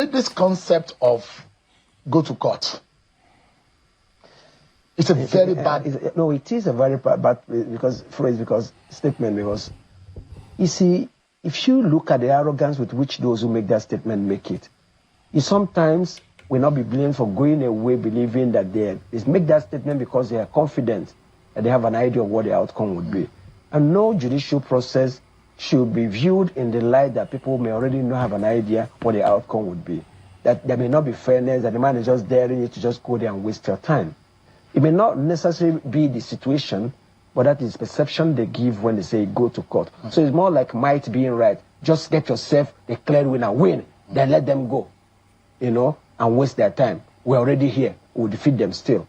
This concept of go to court, it's a very bad... No, it is a very bad statement, because you see, if you look at the arrogance with which those who make that statement make it, you sometimes will not be blamed for going away believing that they make that statement because they are confident that they have an idea of what the outcome would be. And no judicial process should be viewed in the light that people may already not have an idea what the outcome would be. That there may not be fairness, that the man is just daring you to just go there and waste your time. It may not necessarily be the situation, but that is perception they give when they say go to court. So it's more like might being right. Just get yourself declared winner, win, then let them go, you know, and waste their time. We're already here. We'll defeat them still.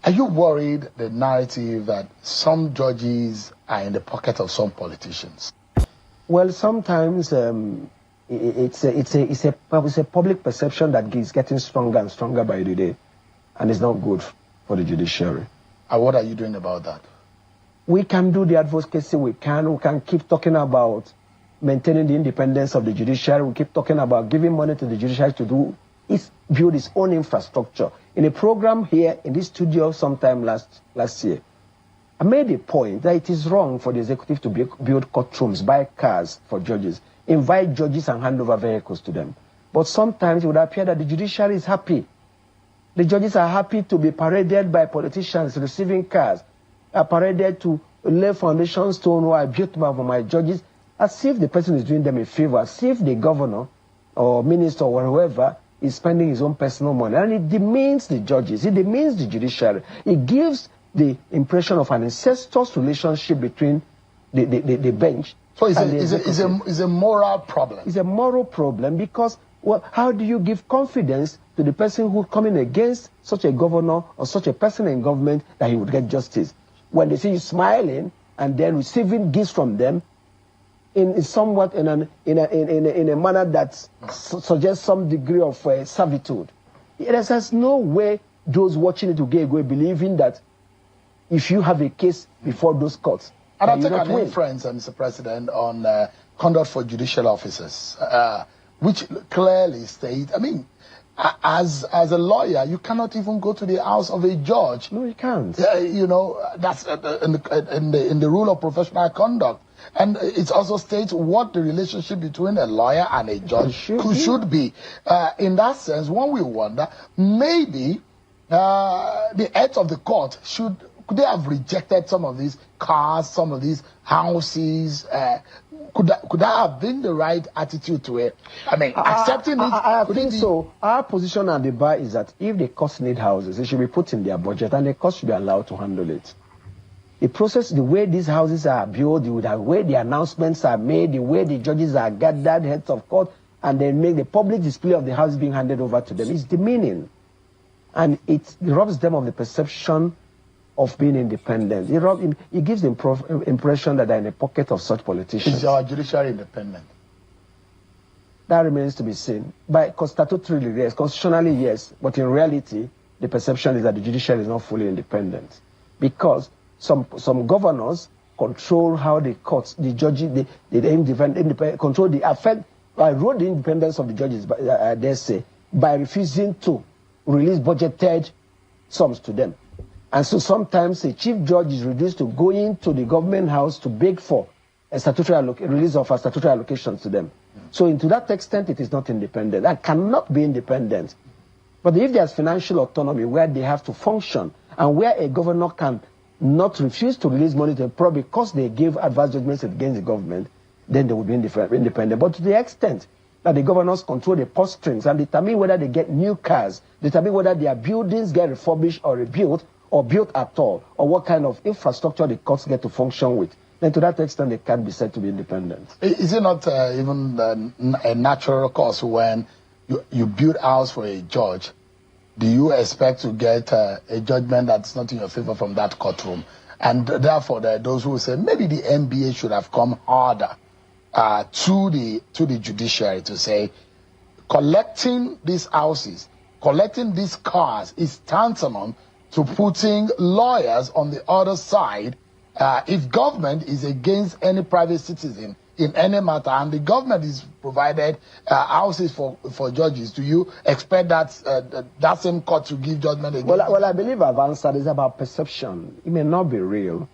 Are you worried the narrative that some judges are in the pocket of some politicians? Well, sometimes it's a public perception that is getting stronger and stronger by the day, and it's not good for the judiciary. And what are you doing about that? We can do the advocacy. We can keep talking about maintaining the independence of the judiciary. We keep talking about giving money to the judiciary to build its own infrastructure. In a program here in this studio sometime last year, I made a point that it is wrong for the executive to build courtrooms, buy cars for judges, invite judges and hand over vehicles to them. But sometimes it would appear that the judiciary is happy. The judges are happy to be paraded by politicians receiving cars, are paraded to lay foundation stone or I built for my judges, as if the person is doing them a favor, as if the governor or minister or whoever is spending his own personal money. And it demeans the judges, it demeans the judiciary. It gives the impression of an incestuous relationship between the bench. So it's a moral problem. It's a moral problem because, well, how do you give confidence to the person who's coming against such a governor or such a person in government that he would get justice? When they see you smiling and then receiving gifts from them in somewhat in a manner that suggests some degree of servitude. There's no way those watching it will get away believing that if you have a case before those courts, and I'll take an inference, Mr. President, on conduct for judicial officers, which clearly state, I mean, as a lawyer, you cannot even go to the house of a judge. No, you can't. You know, that's in the rule of professional conduct. And it also states what the relationship between a lawyer and a judge should be. In that sense, one will wonder, maybe the heads of the court could they have rejected some of these cars, some of these houses? Could that have been the right attitude to it? I mean, accepting it. I think so. Our position at the bar is that if the courts need houses, it should be put in their budget, and the courts should be allowed to handle it. The process, the way these houses are built, the way the announcements are made, the way the judges are gathered, heads of court, and then make the public display of the house being handed over to them is demeaning. And it robs them of the perception of being independent. It gives the impression that they're in the pocket of such politicians. Is our judiciary independent? That remains to be seen. Statutorily, yes. Constitutionally, yes. But in reality, the perception is that the judiciary is not fully independent. Because some governors control how the courts, the judges, control the effect, erode the independence of the judges, they say, by refusing to release budgeted sums to them. And so sometimes a chief judge is reduced to go into the government house to beg for a release of a statutory allocation to them. So to that extent, it is not independent. That cannot be independent. But if there's financial autonomy where they have to function and where a governor can not refuse to release money to them because they gave adverse judgments against the government, then they will be independent. But to the extent that the governors control the purse strings and determine whether they get new cars, determine whether their buildings get refurbished or rebuilt or built at all, or what kind of infrastructure the courts get to function with, then to that extent they can't be said to be independent. Is it not even a natural course when you build a house for a judge? Do you expect to get a judgment that's not in your favor from that courtroom? And therefore, there are those who say maybe the NBA should have come harder to the judiciary to say, collecting these houses, collecting these cars is tantamount to putting lawyers on the other side. If government is against any private citizen in any matter, and the government is provided houses for judges, do you expect that that same court to give judgment again? Well, I believe I've answered. It's about perception. It may not be real,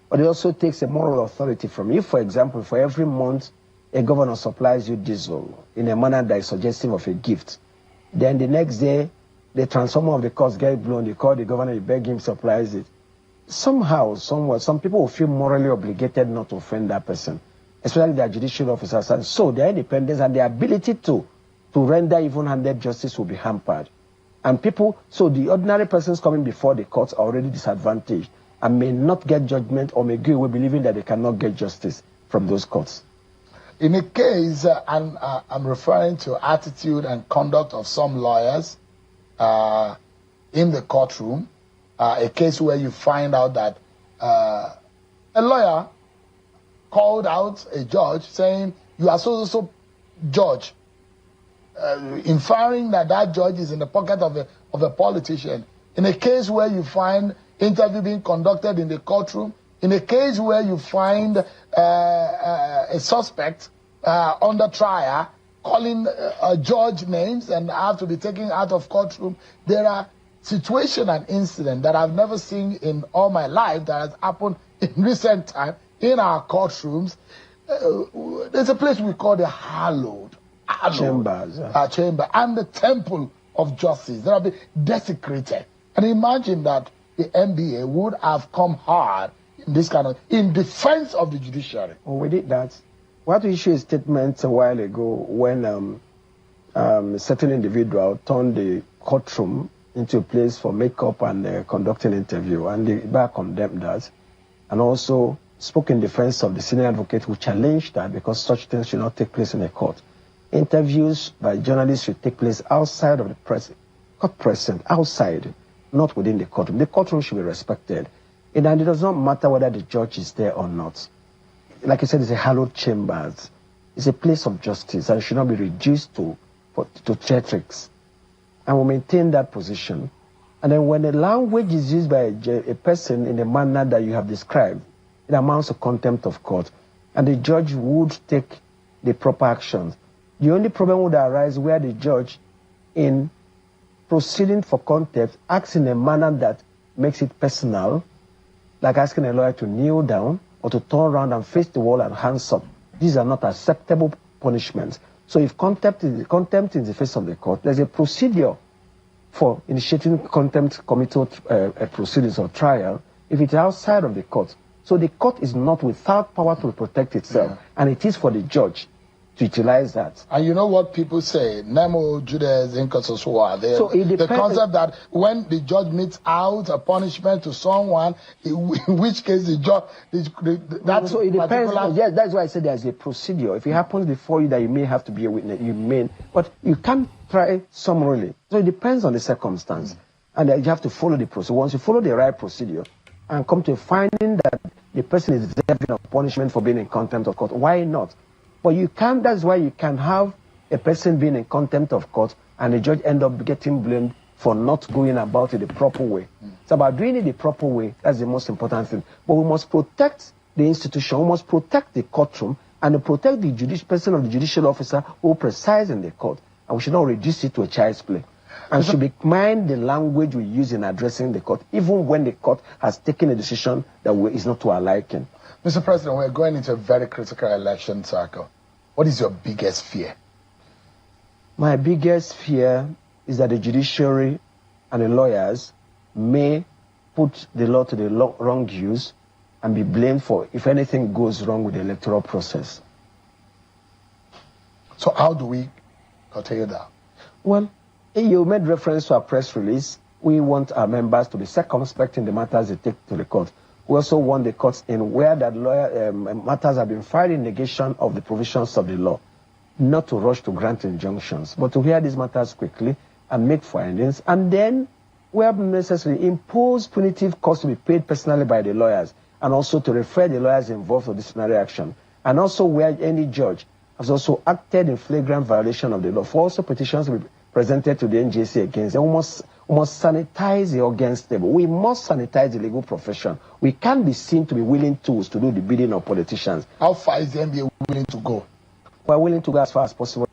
but it also takes a moral authority from you. For example, for every month a governor supplies you diesel in a manner that is suggestive of a gift, then the next day the transformer of the court gets blown, you call the governor, you beg him, supplies it. Somehow, somewhat, some people will feel morally obligated not to offend that person, especially their judicial officers. And so their independence and their ability to render even-handed justice will be hampered. And people, so the ordinary persons coming before the courts are already disadvantaged and may not get judgment or may go away believing that they cannot get justice from those courts. In a case, I'm referring to attitude and conduct of some lawyers in the courtroom, a case where you find out that a lawyer called out a judge saying, you are so judge, inferring that that judge is in the pocket of a politician. In a case where you find interview being conducted in the courtroom, in a case where you find a suspect under trial calling a judge names and have to be taken out of courtroom, there are situations and incidents that I've never seen in all my life that has happened in recent time in our courtrooms. There's a place we call the hallowed chambers, chamber, and the temple of justice that have been desecrated. And imagine that the NBA would have come hard in this kind of, in defense of the judiciary. Oh, we did that. We had to issue a statement a while ago when a certain individual turned the courtroom into a place for makeup and conducting interview, and the bar condemned that, and also spoke in defense of the senior advocate who challenged that because such things should not take place in a court. Interviews by journalists should take place outside of the court present, outside, not within the courtroom. The courtroom should be respected. And it does not matter whether the judge is there or not. Like I said, it's a hallowed chambers. It's a place of justice and should not be reduced to theatrics. And we maintain that position. And then when the language is used by a person in the manner that you have described, it amounts to contempt of court. And the judge would take the proper actions. The only problem would arise where the judge, in proceeding for contempt, acts in a manner that makes it personal, like asking a lawyer to kneel down or to turn around and face the wall and hands up. These are not acceptable punishments. So if contempt is the face of the court, there's a procedure for initiating contempt committal proceedings or trial if it's outside of the court. So the court is not without power to protect itself, and it is for the judge to utilize that. And you know what people say, nemo judes in sua. The concept that when the judge meets out a punishment to someone, in which case the judge, so it depends. Yes, that's why I said there's a procedure. If it happens before you that you may have to be a witness, you may, but you can't try summarily. So it depends on the circumstance, and you have to follow the procedure. Once you follow the right procedure and come to a finding that the person is deserving of punishment for being in contempt of court, why not? But you can't, that's why you can have a person being in contempt of court and the judge end up getting blamed for not going about it the proper way. It's about doing it the proper way. That's the most important thing. But we must protect the institution, we must protect the courtroom, and protect the person of the judicial officer who presides in the court. And we should not reduce it to a child's play. And should be mind the language we use in addressing the court, even when the court has taken a decision that is not to our liking. Mr. President, we're going into a very critical election cycle. What is your biggest fear? My biggest fear is that the judiciary and the lawyers may put the law to the wrong use and be blamed for if anything goes wrong with the electoral process. So how do we curtail that? Well, you made reference to our press release. We want our members to be circumspect in the matters they take to the court. We also want the courts in where that matters have been filed in negation of the provisions of the law, not to rush to grant injunctions, but to hear these matters quickly and make findings, and then, where necessary, impose punitive costs to be paid personally by the lawyers, and also to refer the lawyers involved for disciplinary action, and also where any judge has also acted in flagrant violation of the law, for also petitions to be presented to the NJC against them. We must sanitize the organ stable. We must sanitize the legal profession. We can't be seen to be willing tools to do the bidding of politicians. How far is the NBA willing to go? We're willing to go as far as possible.